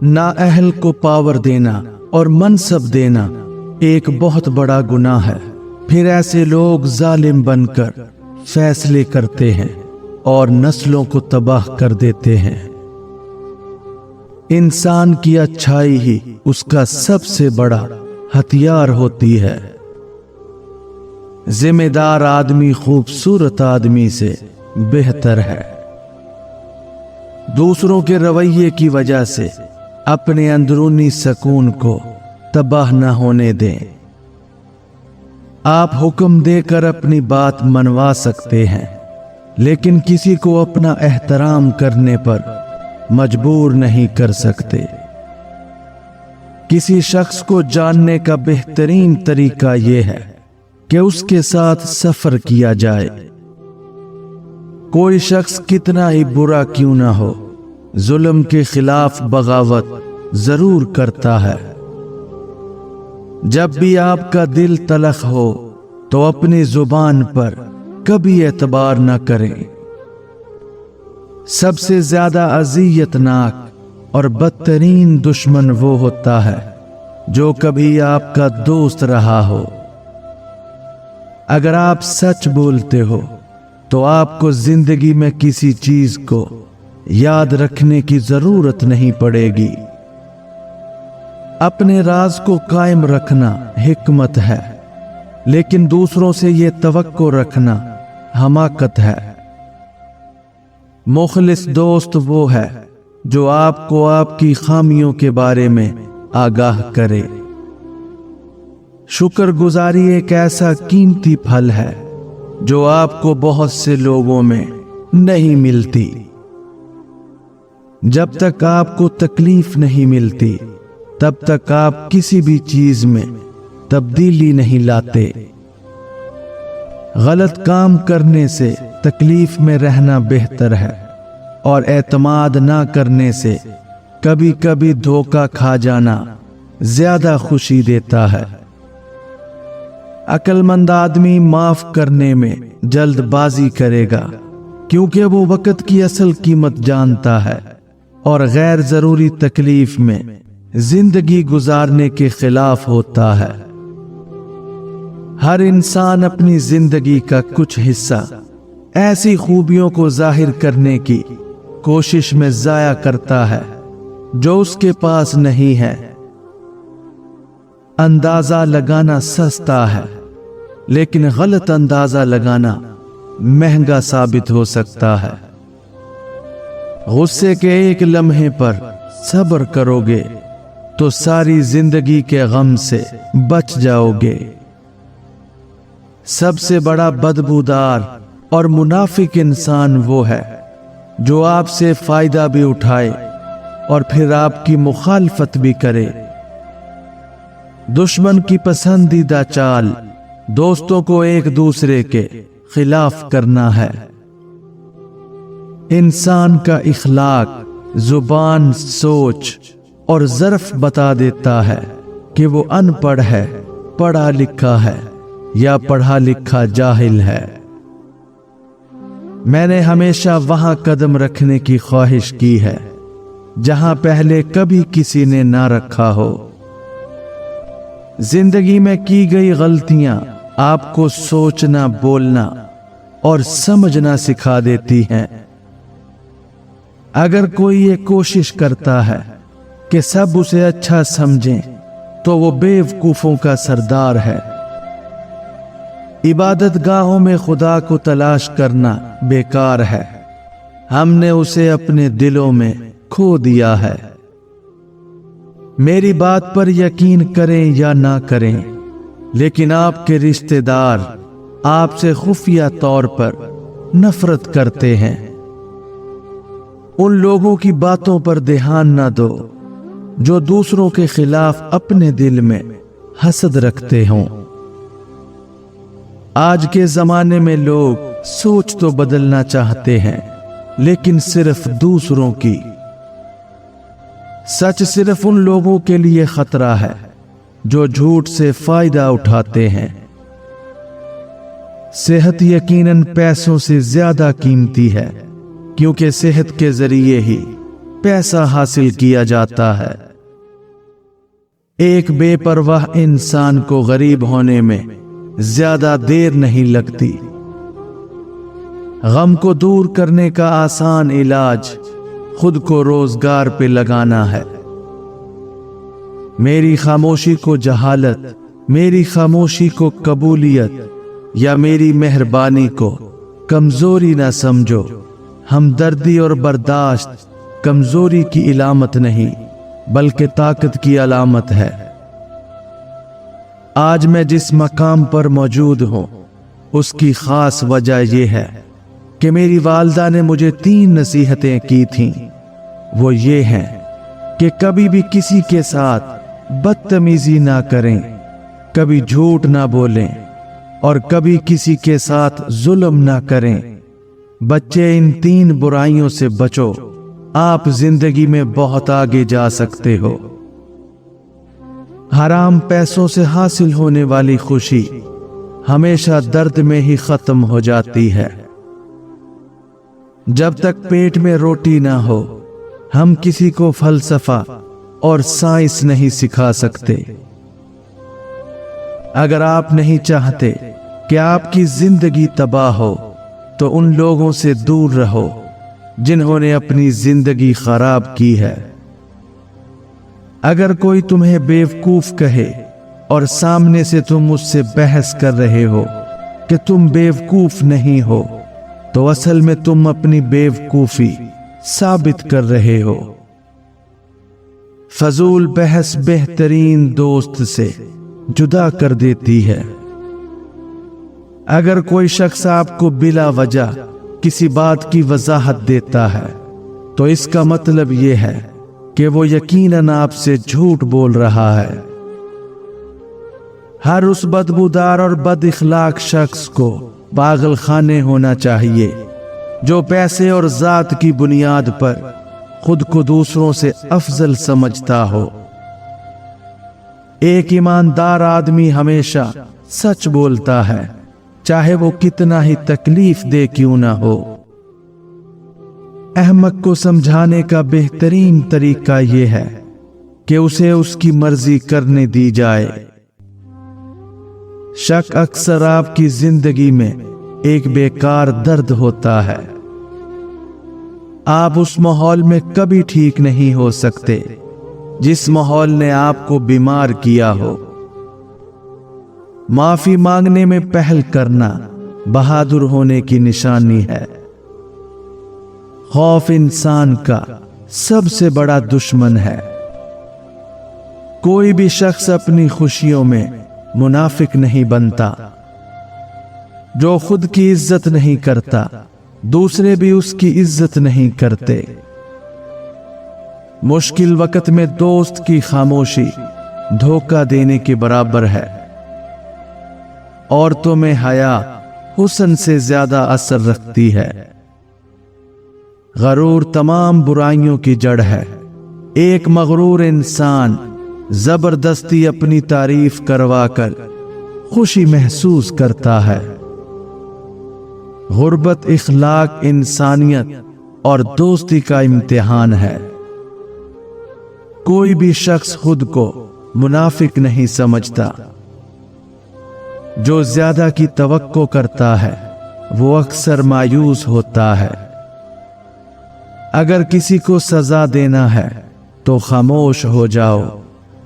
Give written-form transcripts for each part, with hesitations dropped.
नाअहल को पावर देना और मनसब देना एक बहुत बड़ा गुनाह है। फिर ऐसे लोग जालिम बनकर फैसले करते हैं और नस्लों को तबाह कर देते हैं। इंसान की अच्छाई ही उसका सबसे बड़ा हथियार होती है। जिम्मेदार आदमी खूबसूरत आदमी से बेहतर है। दूसरों के रवैये की वजह से अपने अंदरूनी सुकून को तबाह न होने दें। आप हुक्म देकर अपनी बात मनवा सकते हैं, लेकिन किसी को अपना एहतराम करने पर मजबूर नहीं कर सकते। किसी शख्स को जानने का बेहतरीन तरीका यह है कि उसके साथ सफर किया जाए। कोई शख्स कितना ही बुरा क्यों ना हो, जुल्म के खिलाफ बगावत जरूर करता है। जब भी आपका दिल तलख हो तो अपनी जुबान पर कभी एतबार न करें। सबसे ज्यादा अजियतनाक और बदतरीन दुश्मन वो होता है जो कभी आपका दोस्त रहा हो। अगर आप सच बोलते हो तो आपको जिंदगी में किसी चीज को याद रखने की जरूरत नहीं पड़ेगी। अपने राज को कायम रखना हिकमत है, लेकिन दूसरों से ये तवक्को रखना हमाकत है। मुखलिस दोस्त वो है जो आपको आपकी खामियों के बारे में आगाह करे। शुक्रगुजारी एक ऐसा कीमती फल है जो आपको बहुत से लोगों में नहीं मिलती। जब तक आपको तकलीफ नहीं मिलती तब तक आप किसी भी चीज में तब्दीली नहीं लाते। गलत काम करने से तकलीफ में रहना बेहतर है और एतमाद ना करने से कभी कभी धोखा खा जाना ज्यादा खुशी देता है। अक्लमंद आदमी माफ करने में जल्दबाजी करेगा क्योंकि वो वक्त की असल कीमत जानता है और गैर जरूरी तकलीफ में जिंदगी गुजारने के खिलाफ होता है। हर इंसान अपनी जिंदगी का कुछ हिस्सा ऐसी खूबियों को जाहिर करने की कोशिश में जाया करता है जो उसके पास नहीं है। अंदाजा लगाना सस्ता है, लेकिन गलत अंदाजा लगाना महंगा साबित हो सकता है। गुस्से के एक लम्हे पर सब्र करोगे तो सारी जिंदगी के गम से बच जाओगे। सबसे बड़ा बदबूदार और मुनाफिक इंसान वो है जो आपसे फायदा भी उठाए और फिर आपकी मुखालफत भी करे। दुश्मन की पसंदीदा चाल दोस्तों को एक दूसरे के खिलाफ करना है। इंसान का इखलाक, जुबान, सोच और ज़र्फ बता देता है कि वो अनपढ़ है, पढ़ा लिखा है या पढ़ा लिखा जाहिल है। मैंने हमेशा वहां कदम रखने की ख्वाहिश की है जहां पहले कभी किसी ने ना रखा हो। जिंदगी में की गई गलतियां आपको सोचना, बोलना और समझना सिखा देती हैं। अगर कोई ये कोशिश करता है कि सब उसे अच्छा समझें तो वो बेवकूफों का सरदार है। इबादत गाहों में खुदा को तलाश करना बेकार है, हमने उसे अपने दिलों में खो दिया है। मेरी बात पर यकीन करें या ना करें, लेकिन आपके रिश्तेदार आपसे खुफिया तौर पर नफरत करते हैं। उन लोगों की बातों पर ध्यान न दो जो दूसरों के खिलाफ अपने दिल में हसद रखते हों। आज के जमाने में लोग सोच तो बदलना चाहते हैं, लेकिन सिर्फ दूसरों की। सच सिर्फ उन लोगों के लिए खतरा है जो झूठ से फायदा उठाते हैं। सेहत यकीनन पैसों से ज्यादा कीमती है, क्योंकि सेहत के जरिए ही पैसा हासिल किया जाता है। एक बेपरवाह इंसान को गरीब होने में ज्यादा देर नहीं लगती। गम को दूर करने का आसान इलाज खुद को रोजगार पे लगाना है। मेरी खामोशी को जहालत, मेरी खामोशी को कबूलियत या मेरी मेहरबानी को कमजोरी ना समझो। हमदर्दी और बर्दाश्त कमजोरी की इलामत नहीं बल्कि ताकत की अलामत है। आज मैं जिस मकाम पर मौजूद हूं उसकी खास वजह यह है कि मेरी वालदा ने मुझे 3 नसीहतें की थीं। वो ये हैं कि कभी भी किसी के साथ बदतमीजी ना करें, कभी झूठ ना बोलें और कभी किसी के साथ जुल्म ना करें। बच्चे, इन 3 बुराइयों से बचो, आप जिंदगी में बहुत आगे जा सकते हो। हराम पैसों से हासिल होने वाली खुशी हमेशा दर्द में ही खत्म हो जाती है। जब तक पेट में रोटी ना हो हम किसी को फलसफा और साइंस नहीं सिखा सकते। अगर आप नहीं चाहते कि आपकी जिंदगी तबाह हो तो उन लोगों से दूर रहो जिन्होंने अपनी जिंदगी खराब की है। अगर कोई तुम्हें बेवकूफ कहे और सामने से तुम उससे बहस कर रहे हो कि तुम बेवकूफ नहीं हो, तो असल में तुम अपनी बेवकूफी साबित कर रहे हो। फजूल बहस बेहतरीन दोस्त से जुदा कर देती है। अगर कोई शख्स आपको बिला वजह किसी बात की वजाहत देता है तो इसका मतलब यह है कि वो यकीनन आपसे झूठ बोल रहा है। हर उस बदबूदार और बद इखलाक शख्स को पागल खाने होना चाहिए जो पैसे और जात की बुनियाद पर खुद को दूसरों से अफजल समझता हो। एक ईमानदार आदमी हमेशा सच बोलता है, चाहे वो कितना ही तकलीफ दे क्यों ना हो। अहमक को समझाने का बेहतरीन तरीका यह है कि उसे उसकी मर्जी करने दी जाए। शक अक्सर आपकी जिंदगी में एक बेकार दर्द होता है। आप उस माहौल में कभी ठीक नहीं हो सकते जिस माहौल ने आपको बीमार किया हो। माफी मांगने में पहल करना बहादुर होने की निशानी है। खौफ इंसान का सबसे बड़ा दुश्मन है। कोई भी शख्स अपनी खुशियों में मुनाफिक नहीं बनता। जो खुद की इज्जत नहीं करता दूसरे भी उसकी इज्जत नहीं करते। मुश्किल वक्त में दोस्त की खामोशी धोखा देने के बराबर है। औरतों में हया हुस्न से ज्यादा असर रखती है। गरूर तमाम बुराइयों की जड़ है। एक मगरूर इंसान जबरदस्ती अपनी तारीफ करवाकर खुशी महसूस करता है। गुर्बत इखलाक, इंसानियत और दोस्ती का इम्तिहान है। कोई भी शख्स खुद को मुनाफिक नहीं समझता। जो ज्यादा की तवक्को करता है वो अक्सर मायूस होता है। अगर किसी को सजा देना है तो खामोश हो जाओ,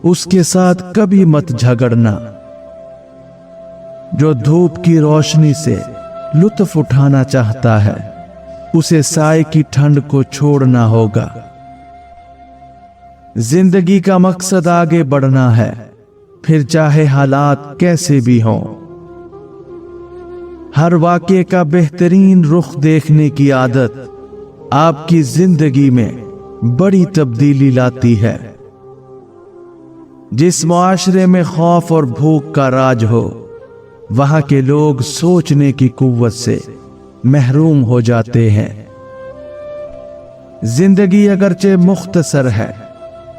उसके साथ कभी मत झगड़ना। जो धूप की रोशनी से लुत्फ उठाना चाहता है उसे साए की ठंड को छोड़ना होगा। जिंदगी का मकसद आगे बढ़ना है, फिर चाहे हालात कैसे भी हों। हर वाक़े का बेहतरीन रुख देखने की आदत आपकी जिंदगी में बड़ी तब्दीली लाती है। जिस मुआशरे में खौफ और भूख का राज हो वहां के लोग सोचने की कुव्वत से महरूम हो जाते हैं। जिंदगी अगरचे मुख्तसर है,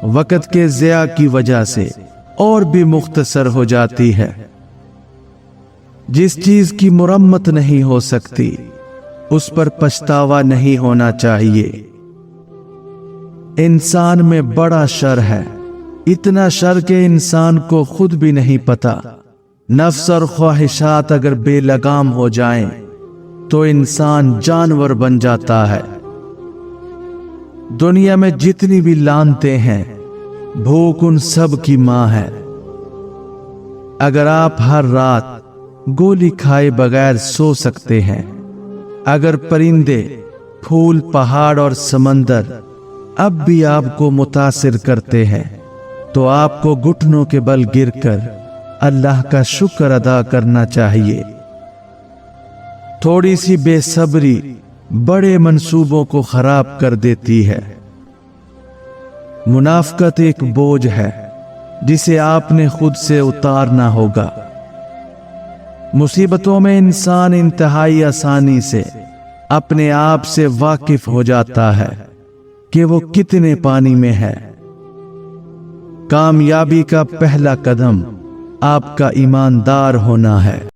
वक्त के ज़िया की वजह से और भी मुख्तसर हो जाती है। जिस चीज की मुरम्मत नहीं हो सकती उस पर पछतावा नहीं होना चाहिए। इंसान में बड़ा शर है, इतना शर के इंसान को खुद भी नहीं पता। नफ्स और ख्वाहिशात अगर बेलगाम हो जाएं, तो इंसान जानवर बन जाता है। दुनिया में जितनी भी लानतें हैं, भूख उन सब की मां है। अगर आप हर रात गोली खाए बगैर सो सकते हैं, अगर परिंदे, फूल, पहाड़ और समंदर अब भी आपको मुतासिर करते हैं, तो आपको घुटनों के बल गिरकर अल्लाह का शुक्र अदा करना चाहिए। थोड़ी सी बेसब्री बड़े मंसूबों को खराब कर देती है। मुनाफकत एक बोझ है जिसे आपने खुद से उतारना होगा। मुसीबतों में इंसान इंतहाई आसानी से अपने आप से वाकिफ हो जाता है कि वो कितने पानी में है। कामयाबी का पहला कदम आपका ईमानदार होना है।